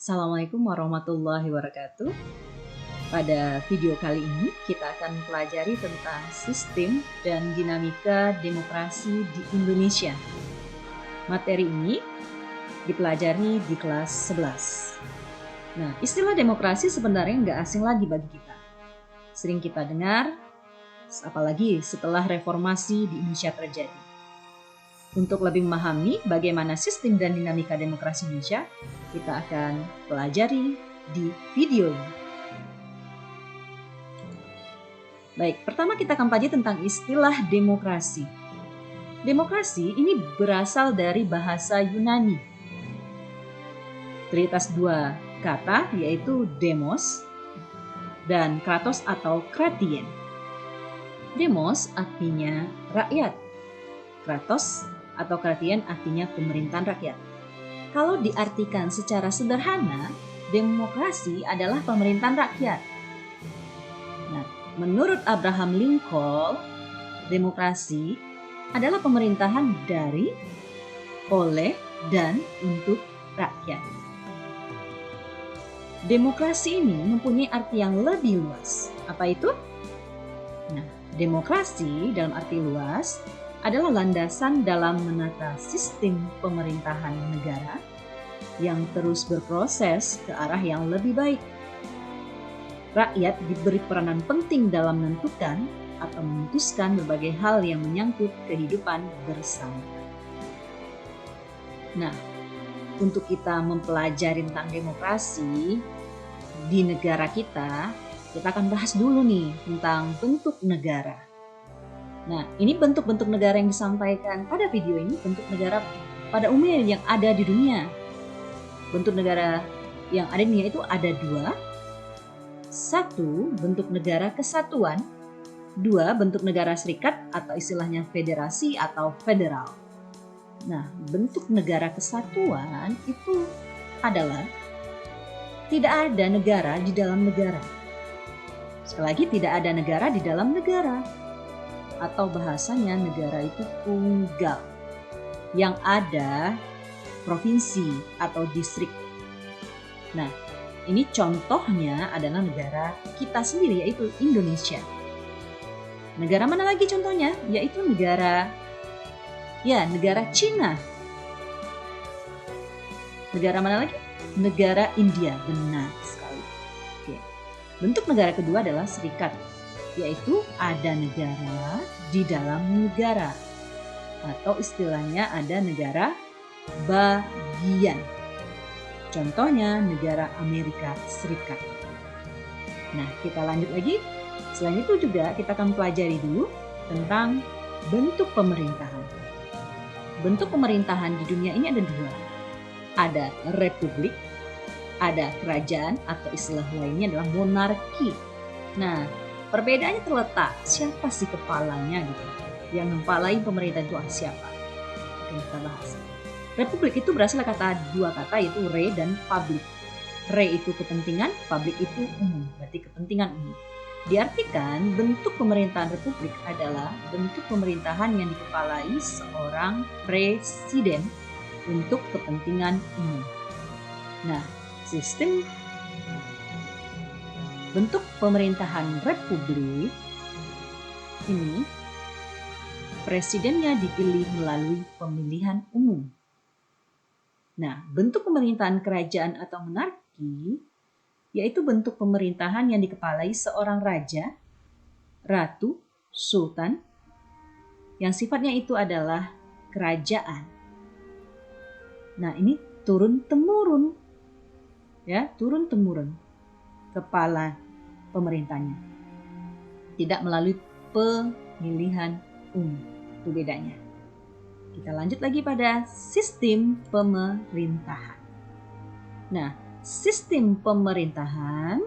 Assalamualaikum warahmatullahi wabarakatuh. Pada video kali ini kita akan pelajari tentang sistem dan dinamika demokrasi di Indonesia. Materi ini dipelajari di kelas 11. Nah, istilah demokrasi sebenarnya nggak asing lagi bagi kita. Sering kita dengar, apalagi setelah reformasi di Indonesia terjadi. Untuk lebih memahami bagaimana sistem dan dinamika demokrasi Indonesia, kita akan pelajari di video ini. Baik, pertama kita akan pelajari tentang istilah demokrasi. Demokrasi ini berasal dari bahasa Yunani. Terdiri atas dua kata, yaitu demos dan kratos atau kratien. Demos artinya rakyat. Kratos atau kratien artinya pemerintahan rakyat. Kalau diartikan secara sederhana, demokrasi adalah pemerintahan rakyat. Nah, menurut Abraham Lincoln, demokrasi adalah pemerintahan dari, oleh, dan untuk rakyat. Demokrasi ini mempunyai arti yang lebih luas. Apa itu? Nah, demokrasi dalam arti luas adalah landasan dalam menata sistem pemerintahan negara yang terus berproses ke arah yang lebih baik. Rakyat diberi peranan penting dalam menentukan atau memutuskan berbagai hal yang menyangkut kehidupan bersama. Nah, untuk kita mempelajari tentang demokrasi di negara kita akan bahas dulu nih tentang bentuk negara. Nah, ini bentuk-bentuk negara yang disampaikan pada video ini, bentuk negara pada umumnya yang ada di dunia. Bentuk negara yang ada di dunia itu ada dua. Satu, bentuk negara kesatuan. Dua, bentuk negara serikat atau istilahnya federasi atau federal. Nah, bentuk negara kesatuan itu adalah tidak ada negara di dalam negara. Sekali lagi, tidak ada negara di dalam negara. Atau bahasanya negara itu tunggal, yang ada provinsi atau distrik. Nah, ini contohnya adalah negara kita sendiri, yaitu Indonesia. Negara mana lagi contohnya? Yaitu negara Cina. Negara mana lagi? Negara India, benar sekali. Oke. Bentuk negara kedua adalah serikat, yaitu ada negara di dalam negara, atau istilahnya ada negara bagian. Contohnya negara Amerika Serikat. Nah, kita lanjut lagi. Selain itu juga kita akan pelajari dulu tentang bentuk pemerintahan. Bentuk pemerintahan di dunia ini ada dua. Ada republik, ada kerajaan, atau istilah lainnya adalah monarki. Nah, perbedaannya terletak siapa sih kepalanya gitu. Yang mempalai pemerintahan itu siapa? Oke, kita bahas. Republik itu berasal dari dua kata, yaitu re dan public. Re itu kepentingan, public itu umum, berarti kepentingan umum. Diartikan bentuk pemerintahan republik adalah bentuk pemerintahan yang dikepalai seorang presiden untuk kepentingan umum. Nah, sistem bentuk pemerintahan republik ini, presidennya dipilih melalui pemilihan umum. Nah, bentuk pemerintahan kerajaan atau monarki yaitu bentuk pemerintahan yang dikepalai seorang raja, ratu, sultan, yang sifatnya itu adalah kerajaan. Nah, ini turun-temurun, ya, turun-temurun kepala pemerintahnya, tidak melalui pemilihan umum. Itu bedanya. Kita lanjut lagi pada sistem pemerintahan. Nah, sistem pemerintahan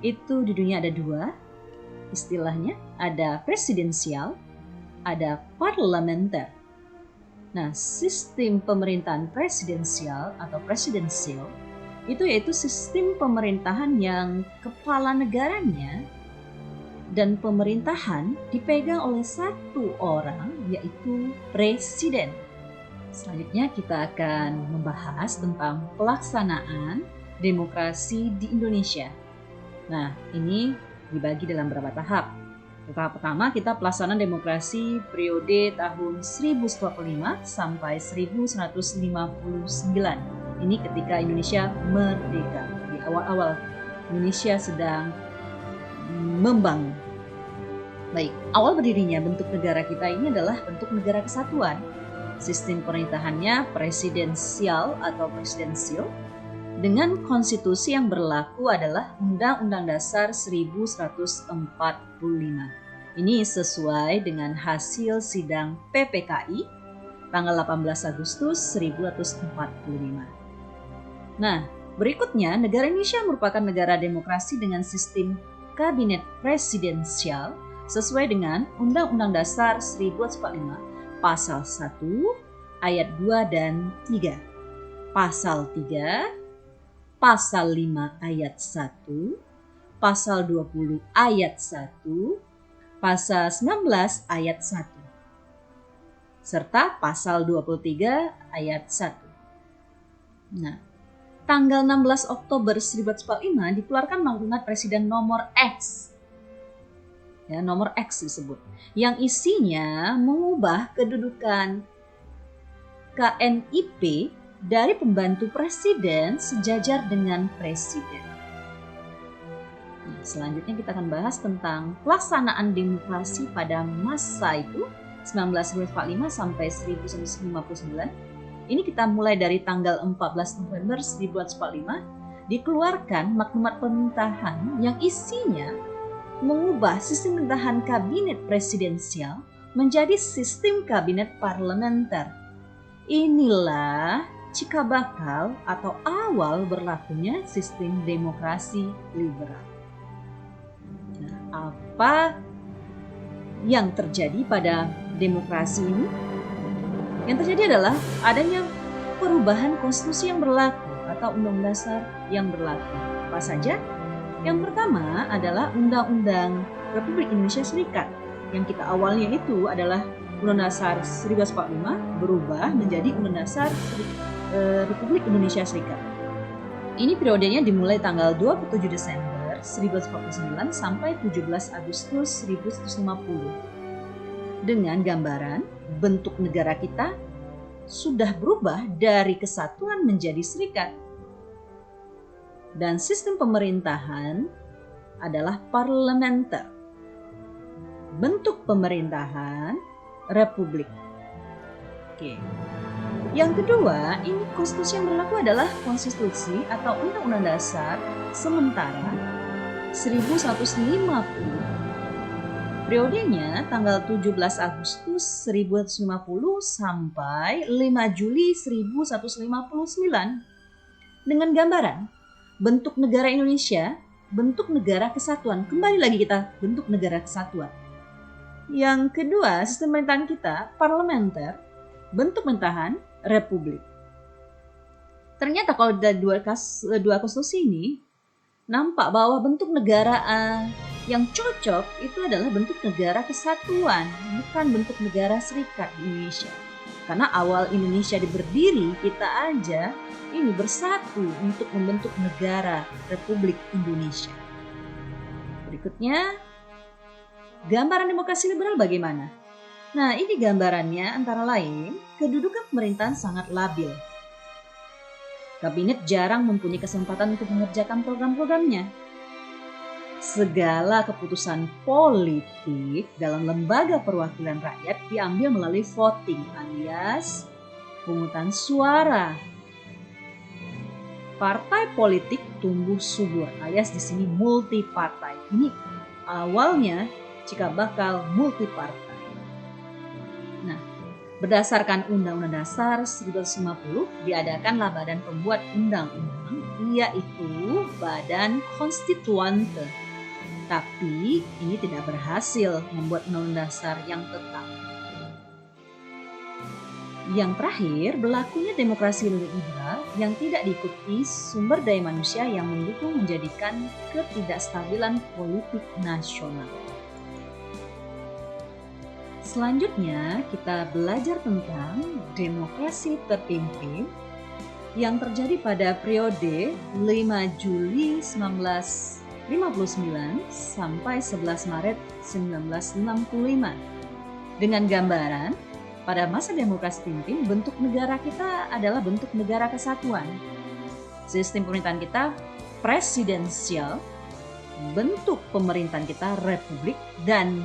itu di dunia ada dua. Istilahnya ada presidensial, ada parlementer. Nah, sistem pemerintahan presidensial atau presidensial itu yaitu sistem pemerintahan yang kepala negaranya dan pemerintahan dipegang oleh satu orang, yaitu presiden. Selanjutnya kita akan membahas tentang pelaksanaan demokrasi di Indonesia. Nah, ini dibagi dalam beberapa tahap. Tahap pertama kita pelaksanaan demokrasi periode tahun 1045 sampai 1159. Ini ketika Indonesia merdeka. Di awal-awal Indonesia sedang membangun. Baik, awal berdirinya bentuk negara kita ini adalah bentuk negara kesatuan. Sistem pemerintahannya presidensial atau presidensil dengan konstitusi yang berlaku adalah Undang-Undang Dasar 1145. Ini sesuai dengan hasil sidang PPKI tanggal 18 Agustus 1145. Nah, berikutnya negara Indonesia merupakan negara demokrasi dengan sistem kabinet presidensial sesuai dengan Undang-Undang Dasar 1145 Pasal 1, Ayat 2 dan 3, Pasal 3, Pasal 5 Ayat 1, Pasal 20 Ayat 1, Pasal 19 Ayat 1, serta Pasal 23 Ayat 1. Nah, tanggal 16 Oktober 1945 dikeluarkan Undang-Undang Presiden nomor X. Ya, nomor X disebut, yang isinya mengubah kedudukan KNIP dari pembantu presiden sejajar dengan presiden. Nah, selanjutnya kita akan bahas tentang pelaksanaan demokrasi pada masa itu 1945 sampai 1959. Ini kita mulai dari tanggal 14 November 1945 dikeluarkan maklumat pemerintahan yang isinya mengubah sistem pemerintahan kabinet presidensial menjadi sistem kabinet parlementer. Inilah cikal bakal atau awal berlakunya sistem demokrasi liberal. Nah, apa yang terjadi pada demokrasi ini? Yang terjadi adalah adanya perubahan konstitusi yang berlaku atau undang-undang dasar yang berlaku. Apa saja? Yang pertama adalah Undang-Undang Republik Indonesia Serikat. Yang kita awalnya itu adalah Undang-Undang Dasar 1945 berubah menjadi Undang-Undang Dasar Republik Indonesia Serikat. Ini periodenya dimulai tanggal 27 Desember 1949 sampai 17 Agustus 1950. Dengan gambaran bentuk negara kita sudah berubah dari kesatuan menjadi serikat. Dan sistem pemerintahan adalah parlementer. Bentuk pemerintahan republik. Oke. Yang kedua, ini konstitusi yang berlaku adalah konstitusi atau Undang-Undang Dasar sementara 1150. Periodenya tanggal 17 Agustus 1950 sampai 5 Juli 1159. Dengan gambaran bentuk negara Indonesia, bentuk negara kesatuan. Kembali lagi kita bentuk negara kesatuan. Yang kedua, sistem pemerintahan kita parlementer, bentuk pemerintahan republik. Ternyata kalau dari dua konstitusi ini, nampak bahwa bentuk negara yang cocok itu adalah bentuk negara kesatuan, bukan bentuk negara serikat di Indonesia. Karena awal Indonesia berdiri, kita aja ini bersatu untuk membentuk negara Republik Indonesia. Berikutnya, gambaran demokrasi liberal bagaimana? Nah, ini gambarannya antara lain, kedudukan pemerintahan sangat labil. Kabinet jarang mempunyai kesempatan untuk mengerjakan program-programnya. Segala keputusan politik dalam lembaga perwakilan rakyat diambil melalui voting alias pemungutan suara. Partai politik tumbuh subur alias di sini multi partai. Ini awalnya cikal bakal multi partai. Nah, berdasarkan Undang-Undang Dasar 1950 diadakanlah badan pembuat undang-undang, yaitu Badan Konstituante. Tapi ini tidak berhasil membuat undang-undang dasar yang tetap. Yang terakhir, berlakunya demokrasi liberal yang tidak diikuti sumber daya manusia yang mendukung menjadikan ketidakstabilan politik nasional. Selanjutnya kita belajar tentang demokrasi terpimpin yang terjadi pada periode 5 Juli 1959 sampai 11 Maret 1965. Dengan gambaran, pada masa demokrasi terpimpin, bentuk negara kita adalah bentuk negara kesatuan. Sistem pemerintahan kita presidensial, bentuk pemerintahan kita republik, dan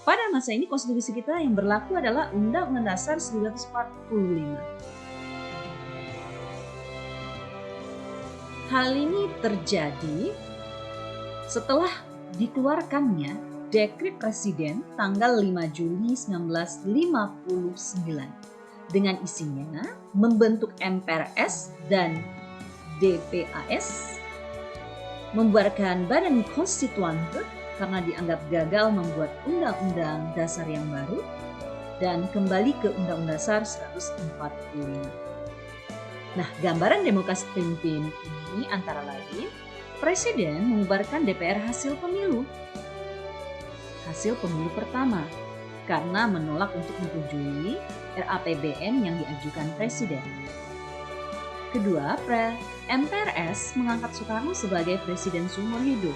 pada masa ini konstitusi kita yang berlaku adalah Undang-Undang Dasar 1945. Hal ini terjadi setelah dikeluarkannya Dekret Presiden tanggal 5 Juli 1959 dengan isinya membentuk MPRS dan DPAS, membuarkan Badan Konstituante karena dianggap gagal membuat undang-undang dasar yang baru, dan kembali ke Undang-Undang Dasar 1945. Nah, gambaran demokrasi terpimpin ini antara lain, Presiden mengubarkan DPR hasil pemilu pertama karena menolak untuk menyetujui RAPBN yang diajukan Presiden. Kedua, MPRS mengangkat Soekarno sebagai Presiden seumur hidup.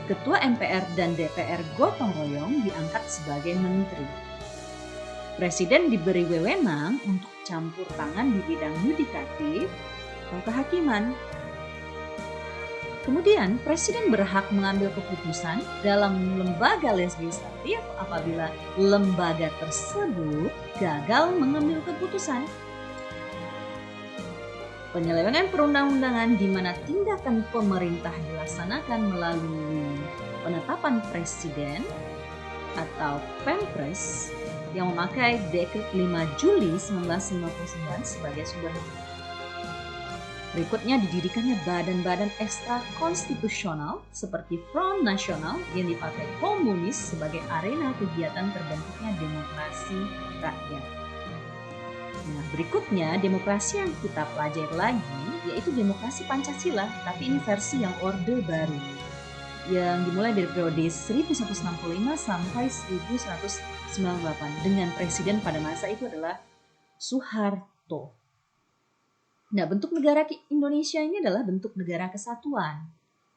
Ketua MPR dan DPR gotong royong diangkat sebagai menteri. Presiden diberi wewenang untuk campur tangan di bidang yudikatif atau kehakiman. Kemudian, Presiden berhak mengambil keputusan dalam lembaga legislatif apabila lembaga tersebut gagal mengambil keputusan. Penyelewengan perundang-undangan di mana tindakan pemerintah dilaksanakan melalui penetapan presiden atau Pempres yang memakai Dekret 5 Juli 1959 sebagai sumber hukum. Berikutnya didirikannya badan-badan ekstra konstitusional seperti Front Nasional yang dipakai komunis sebagai arena kegiatan terbentuknya demokrasi rakyat. Nah, berikutnya demokrasi yang kita pelajari lagi yaitu demokrasi Pancasila, tapi ini versi yang Orde Baru yang dimulai dari periode 1165 sampai 1198 dengan presiden pada masa itu adalah Soeharto. Nah, bentuk negara Indonesia ini adalah bentuk negara kesatuan.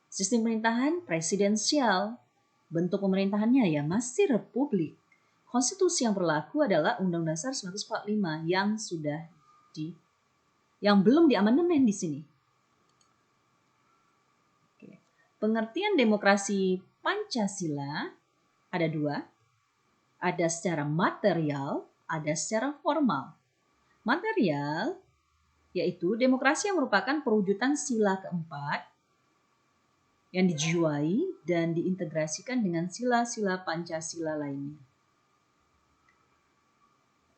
Sistem pemerintahan presidensial, bentuk pemerintahannya ya masih republik. Konstitusi yang berlaku adalah Undang-Undang Dasar 1945 yang belum diamandemen di sini. Oke. Pengertian demokrasi Pancasila ada dua, ada secara material, ada secara formal. Material yaitu demokrasi yang merupakan perwujudan sila keempat yang dijiwai dan diintegrasikan dengan sila-sila Pancasila lainnya.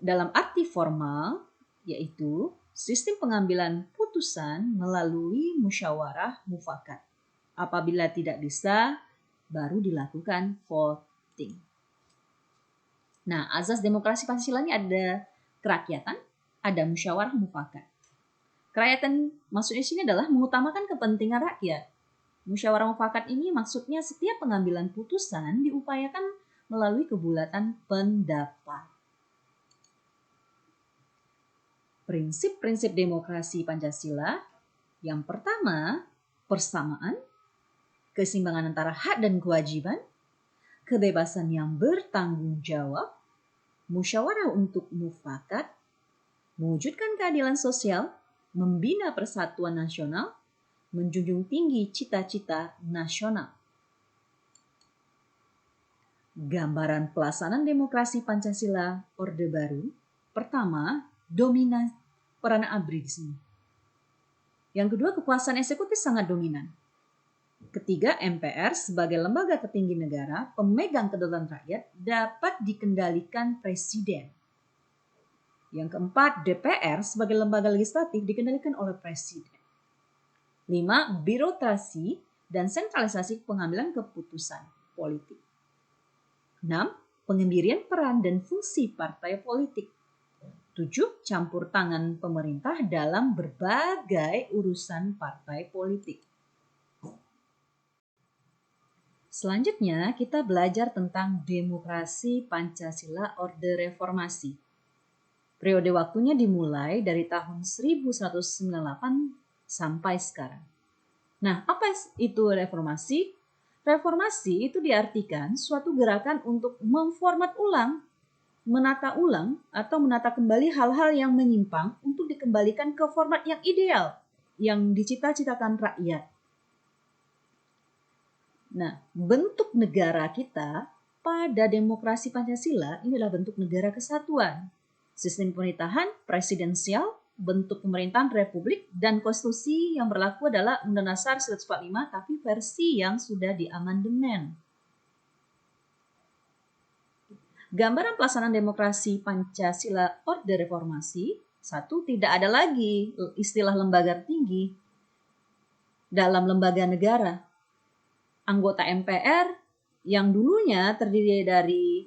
Dalam arti formal, yaitu sistem pengambilan putusan melalui musyawarah mufakat. Apabila tidak bisa, baru dilakukan voting. Nah, azas demokrasi Pancasila ini ada kerakyatan, ada musyawarah mufakat. Kerakyatan maksudnya sini adalah mengutamakan kepentingan rakyat. Musyawarah mufakat ini maksudnya setiap pengambilan putusan diupayakan melalui kebulatan pendapat. Prinsip-prinsip demokrasi Pancasila, yang pertama, persamaan, keseimbangan antara hak dan kewajiban, kebebasan yang bertanggung jawab, musyawarah untuk mufakat, mewujudkan keadilan sosial, membina persatuan nasional, menjunjung tinggi cita-cita nasional. Gambaran pelaksanaan demokrasi Pancasila Orde Baru, pertama, dominasi peran ABRI di sini. Yang kedua, kekuasaan eksekutif sangat dominan. Ketiga, MPR sebagai lembaga tertinggi negara, pemegang kedaulatan rakyat dapat dikendalikan presiden. Yang keempat, DPR sebagai lembaga legislatif dikendalikan oleh presiden. 5. Birokrasi dan sentralisasi pengambilan keputusan politik. 6. Pengendirian peran dan fungsi partai politik. 7. Campur tangan pemerintah dalam berbagai urusan partai politik. Selanjutnya kita belajar tentang demokrasi Pancasila Orde Reformasi. Periode waktunya dimulai dari tahun 1198 sampai sekarang. Nah, apa itu reformasi? Reformasi itu diartikan suatu gerakan untuk memformat ulang, menata ulang, atau menata kembali hal-hal yang menyimpang untuk dikembalikan ke format yang ideal, yang dicita-citakan rakyat. Nah, bentuk negara kita pada demokrasi Pancasila ini adalah bentuk negara kesatuan. Sistem pemerintahan presidensial, bentuk pemerintahan republik, dan konstitusi yang berlaku adalah Undang-Undang Dasar 1945 tapi versi yang sudah diamandemen. Gambaran pelaksanaan demokrasi Pancasila Orde Reformasi, satu, tidak ada lagi istilah lembaga tinggi dalam lembaga negara. Anggota MPR yang dulunya terdiri dari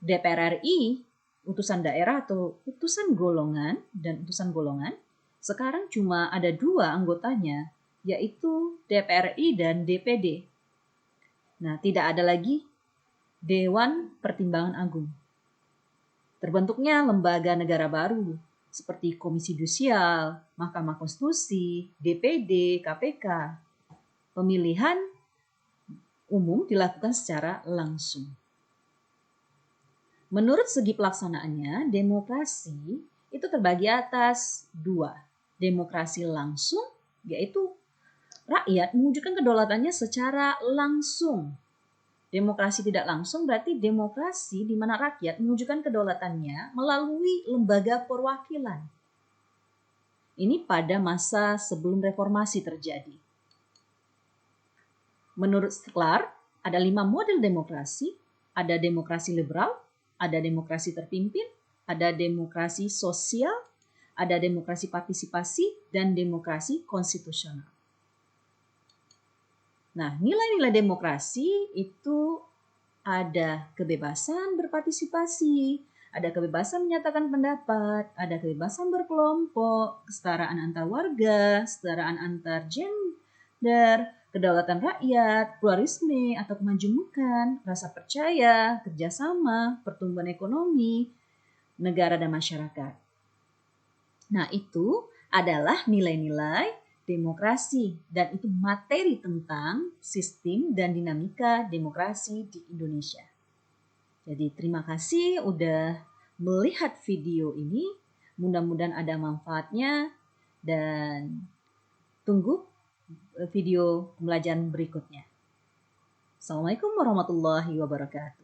DPR RI, utusan daerah atau utusan golongan dan utusan golongan, sekarang cuma ada 2 anggotanya, yaitu DPR RI dan DPD. Nah, tidak ada lagi Dewan Pertimbangan Agung. Terbentuknya lembaga negara baru seperti Komisi Yudisial, Mahkamah Konstitusi, DPD, KPK. Pemilihan umum dilakukan secara langsung. Menurut segi pelaksanaannya, demokrasi itu terbagi atas 2. Demokrasi langsung, yaitu rakyat mewujudkan kedaulatannya secara langsung. Demokrasi tidak langsung berarti demokrasi di mana rakyat mewujudkan kedaulatannya melalui lembaga perwakilan. Ini pada masa sebelum reformasi terjadi. Menurut Sklar, ada 5 model demokrasi. Ada demokrasi liberal, ada demokrasi terpimpin, ada demokrasi sosial, ada demokrasi partisipasi, dan demokrasi konstitusional. Nah, nilai-nilai demokrasi itu ada kebebasan berpartisipasi, ada kebebasan menyatakan pendapat, ada kebebasan berkelompok, kesetaraan antar warga, kesetaraan antar gender, kedaulatan rakyat, pluralisme atau kemajemukan, rasa percaya, kerjasama, pertumbuhan ekonomi, negara dan masyarakat. Nah, itu adalah nilai-nilai demokrasi dan itu materi tentang sistem dan dinamika demokrasi di Indonesia. Jadi terima kasih udah melihat video ini. Mudah-mudahan ada manfaatnya dan tunggu video pembelajaran berikutnya. Assalamualaikum warahmatullahi wabarakatuh.